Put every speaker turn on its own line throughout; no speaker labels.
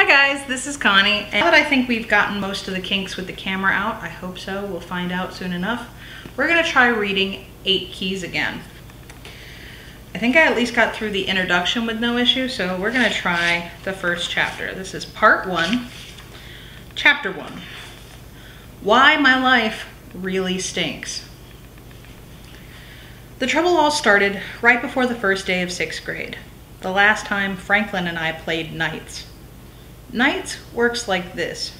Hi guys, this is Connie. And now that I think we've gotten most of the kinks with the camera out, I hope so, we'll find out soon enough, we're gonna try reading 8 Keys again. I think I at least got through the introduction with no issue, so we're gonna try the first chapter. This is part 1, chapter 1. Why My Life Really Stinks. The trouble all started right before the first day of 6th grade, the last time Franklin and I played Knights. Knights works like this.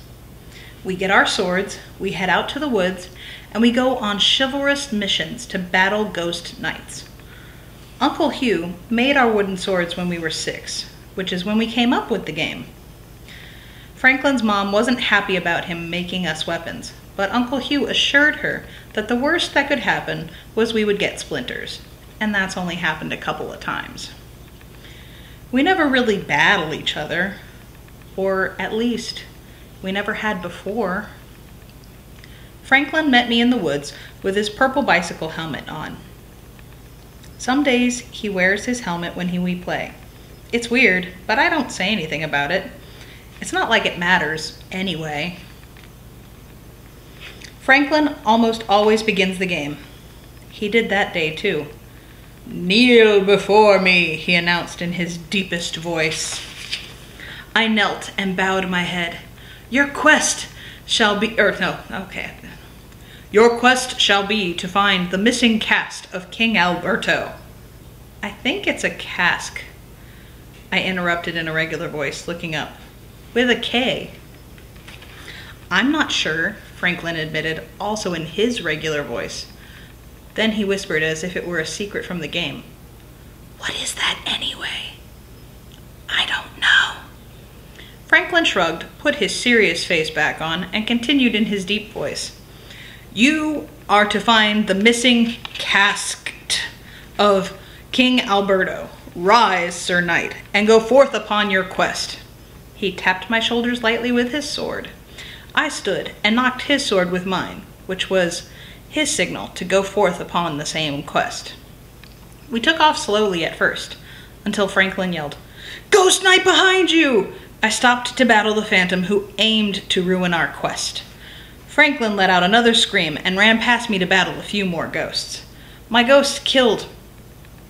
We get our swords, we head out to the woods, and we go on chivalrous missions to battle ghost knights. Uncle Hugh made our wooden swords when we were 6, which is when we came up with the game. Franklin's mom wasn't happy about him making us weapons, but Uncle Hugh assured her that the worst that could happen was we would get splinters, and that's only happened a couple of times. We never really battle each other, or at least we never had before. Franklin met me in the woods with his purple bicycle helmet on. Some days he wears his helmet when we play. It's weird, but I don't say anything about it. It's not like it matters anyway. Franklin almost always begins the game. He did that day too. "Kneel before me," he announced in his deepest voice. I knelt and bowed my head. Your quest shall be to find the missing cast of King Alberto. I think it's a cask, I interrupted in a regular voice, looking up. With a K. I'm not sure, Franklin admitted, also in his regular voice. Then he whispered as if it were a secret from the game. What is that anyway? I don't know. Franklin shrugged, put his serious face back on, and continued in his deep voice. You are to find the missing casket of King Alberto. Rise, Sir Knight, and go forth upon your quest. He tapped my shoulders lightly with his sword. I stood and knocked his sword with mine, which was his signal to go forth upon the same quest. We took off slowly at first, until Franklin yelled, Ghost Knight behind you! I stopped to battle the phantom who aimed to ruin our quest. Franklin let out another scream and ran past me to battle a few more ghosts. My ghost killed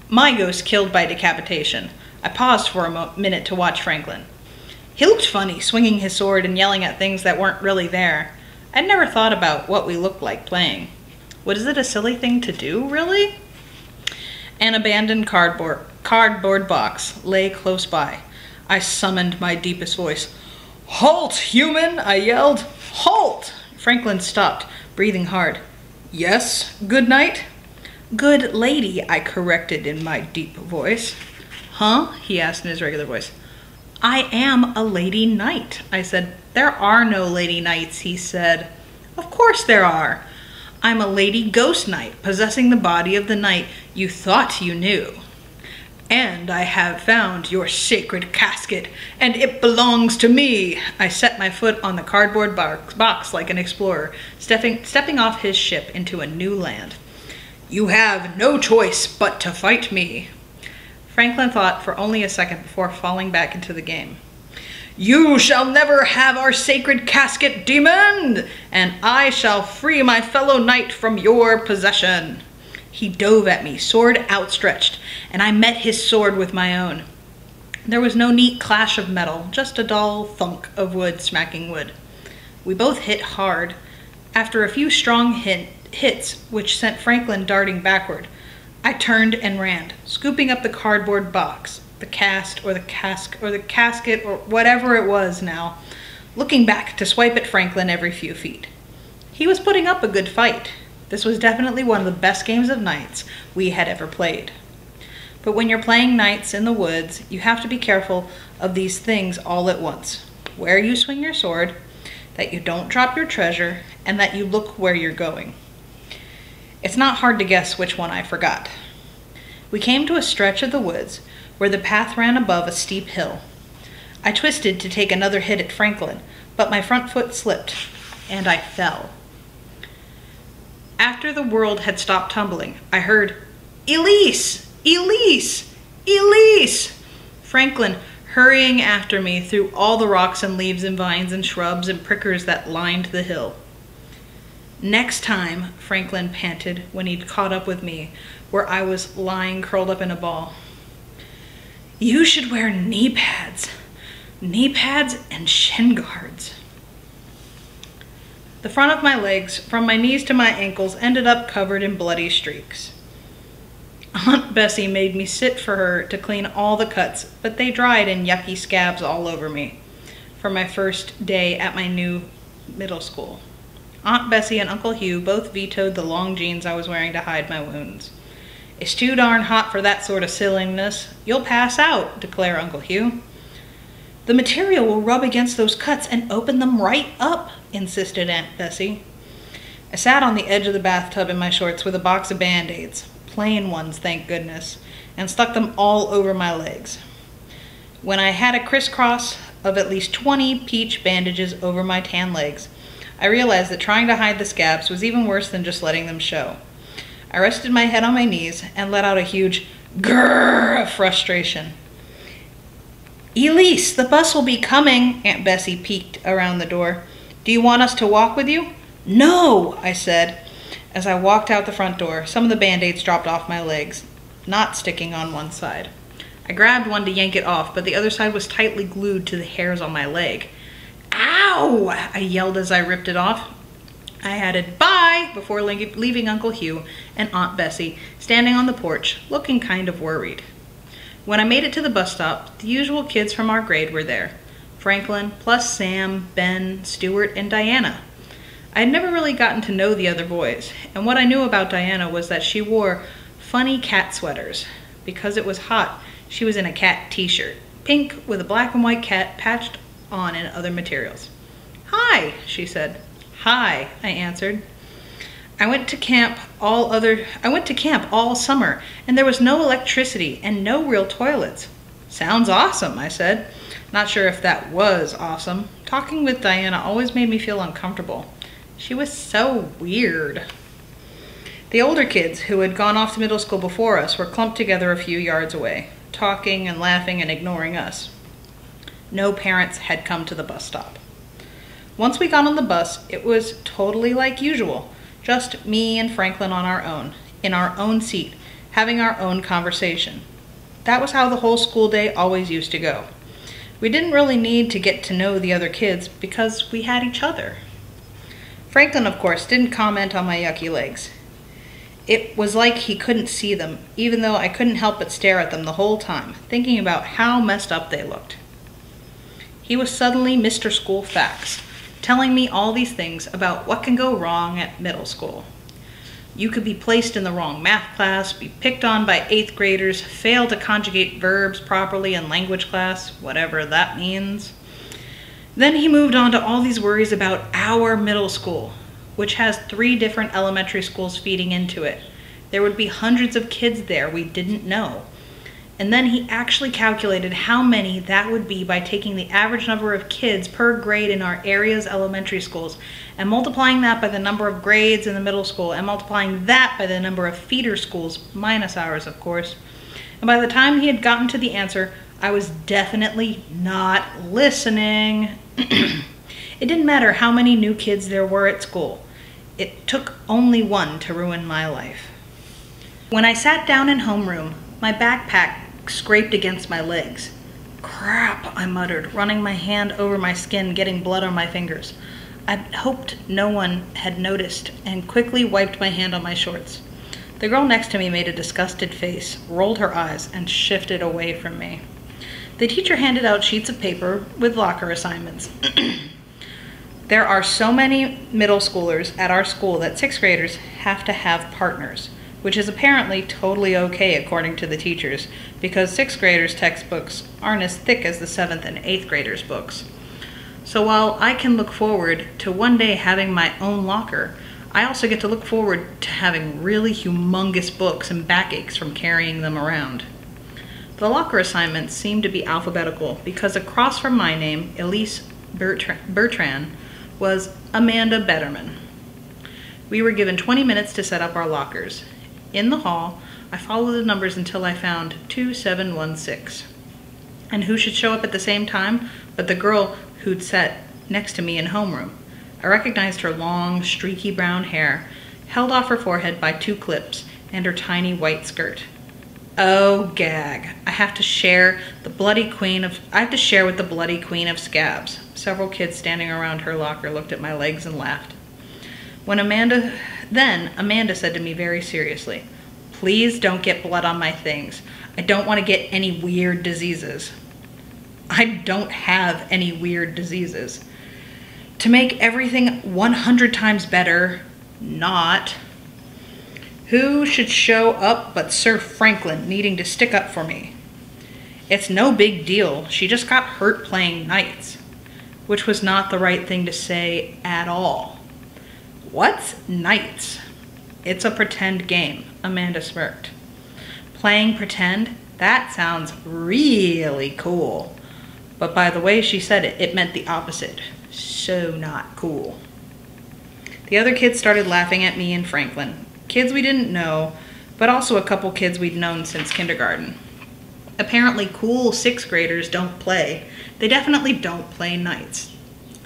by decapitation. I paused for a minute to watch Franklin. He looked funny, swinging his sword and yelling at things that weren't really there. I'd never thought about what we looked like playing. Was it a silly thing to do, really? An abandoned cardboard box lay close by. I summoned my deepest voice. Halt, human, I yelled. Halt! Franklin stopped, breathing hard. Yes, good night? Good lady, I corrected in my deep voice. Huh? He asked in his regular voice. I am a lady knight, I said. There are no lady knights, he said. Of course there are. I'm a lady ghost knight, possessing the body of the knight you thought you knew. And I have found your sacred casket, and it belongs to me. I set my foot on the cardboard box like an explorer, stepping off his ship into a new land. You have no choice but to fight me. Franklin thought for only a second before falling back into the game. You shall never have our sacred casket, demon, and I shall free my fellow knight from your possession. He dove at me, sword outstretched, and I met his sword with my own. There was no neat clash of metal, just a dull thunk of wood smacking wood. We both hit hard. After a few strong hits, which sent Franklin darting backward, I turned and ran, scooping up the cardboard box, the cast or the cask or the casket or whatever it was now, looking back to swipe at Franklin every few feet. He was putting up a good fight. This was definitely one of the best games of Knights we had ever played. But when you're playing Knights in the woods, you have to be careful of these things all at once. Where you swing your sword, that you don't drop your treasure, and that you look where you're going. It's not hard to guess which one I forgot. We came to a stretch of the woods where the path ran above a steep hill. I twisted to take another hit at Franklin, but my front foot slipped, and I fell. After the world had stopped tumbling, I heard, Elise! Elise! Elise! Franklin hurrying after me through all the rocks and leaves and vines and shrubs and prickers that lined the hill. "Next time," Franklin panted when he'd caught up with me, where I was lying curled up in a ball, "you should wear knee pads and shin guards." The front of my legs, from my knees to my ankles, ended up covered in bloody streaks. Aunt Bessie made me sit for her to clean all the cuts, but they dried in yucky scabs all over me for my first day at my new middle school. Aunt Bessie and Uncle Hugh both vetoed the long jeans I was wearing to hide my wounds. "It's too darn hot for that sort of silliness. You'll pass out," declared Uncle Hugh. "The material will rub against those cuts and open them right up," insisted Aunt Bessie. I sat on the edge of the bathtub in my shorts with a box of Band-Aids, plain ones, thank goodness, and stuck them all over my legs. When I had a crisscross of at least 20 peach bandages over my tan legs, I realized that trying to hide the scabs was even worse than just letting them show. I rested my head on my knees and let out a huge grrr of frustration. "Elise, the bus will be coming," Aunt Bessie peeked around the door. "Do you want us to walk with you?" "No," I said. As I walked out the front door, some of the Band-Aids dropped off my legs, not sticking on one side. I grabbed one to yank it off, but the other side was tightly glued to the hairs on my leg. "Ow!" I yelled as I ripped it off. I added "bye" before leaving Uncle Hugh and Aunt Bessie standing on the porch, looking kind of worried. When I made it to the bus stop, the usual kids from our grade were there. Franklin, plus Sam, Ben, Stuart, and Diana. I had never really gotten to know the other boys, and what I knew about Diana was that she wore funny cat sweaters. Because it was hot, she was in a cat t-shirt, pink with a black and white cat patched on in other materials. "Hi," she said. "Hi," I answered. I went to camp all summer, and there was no electricity and no real toilets." "Sounds awesome," I said. Not sure if that was awesome. Talking with Diana always made me feel uncomfortable. She was so weird. The older kids, who had gone off to middle school before us, were clumped together a few yards away, talking and laughing and ignoring us. No parents had come to the bus stop. Once we got on the bus, it was totally like usual. Just me and Franklin on our own, in our own seat, having our own conversation. That was how the whole school day always used to go. We didn't really need to get to know the other kids because we had each other. Franklin, of course, didn't comment on my yucky legs. It was like he couldn't see them, even though I couldn't help but stare at them the whole time, thinking about how messed up they looked. He was suddenly Mr. School Facts, telling me all these things about what can go wrong at middle school. You could be placed in the wrong math class, be picked on by 8th graders, fail to conjugate verbs properly in language class, whatever that means. Then he moved on to all these worries about our middle school, which has 3 different elementary schools feeding into it. There would be hundreds of kids there we didn't know. And then he actually calculated how many that would be by taking the average number of kids per grade in our area's elementary schools and multiplying that by the number of grades in the middle school and multiplying that by the number of feeder schools, minus ours, of course. And by the time he had gotten to the answer, I was definitely not listening. It didn't matter how many new kids there were at school. It took only one to ruin my life. When I sat down in homeroom, my backpack scraped against my legs. "Crap," I muttered, running my hand over my skin, getting blood on my fingers. I hoped no one had noticed and quickly wiped my hand on my shorts. The girl next to me made a disgusted face, rolled her eyes, and shifted away from me. The teacher handed out sheets of paper with locker assignments. There are so many middle schoolers at our school that 6th graders have to have partners, which is apparently totally okay according to the teachers, because 6th graders' textbooks aren't as thick as the 7th and 8th graders' books. So while I can look forward to one day having my own locker, I also get to look forward to having really humongous books and backaches from carrying them around. The locker assignments seemed to be alphabetical because across from my name, Elise Bertrand, was Amanda Betterman. We were given 20 minutes to set up our lockers. In the hall, I followed the numbers until I found 2716. And who should show up at the same time but the girl who'd sat next to me in homeroom. I recognized her long, streaky brown hair, held off her forehead by 2 clips, and her tiny white skirt. Oh, gag. I have to share with the bloody queen of scabs. Several kids standing around her locker looked at my legs and laughed. Amanda said to me very seriously, "Please don't get blood on my things. I don't want to get any weird diseases." I don't have any weird diseases. To make everything 100 times better, not. Who should show up but Sir Franklin needing to stick up for me? It's no big deal. She just got hurt playing knights, which was not the right thing to say at all. What's knights? It's a pretend game, Amanda smirked. Playing pretend? That sounds really cool. But by the way she said it, it meant the opposite. So not cool. The other kids started laughing at me and Franklin. Kids we didn't know, but also a couple kids we'd known since kindergarten. Apparently cool 6th graders don't play. They definitely don't play knights.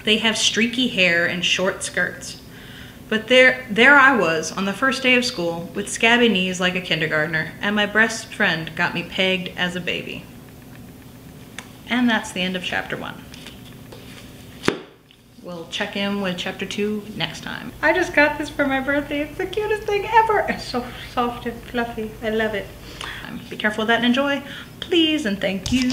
They have streaky hair and short skirts. But there I was on the first day of school with scabby knees like a kindergartner, and my best friend got me pegged as a baby. And that's the end of chapter 1. We'll check in with chapter 2 next time. I just got this for my birthday. It's the cutest thing ever. It's so soft and fluffy. I love it. Be careful with that and enjoy, please, and thank you.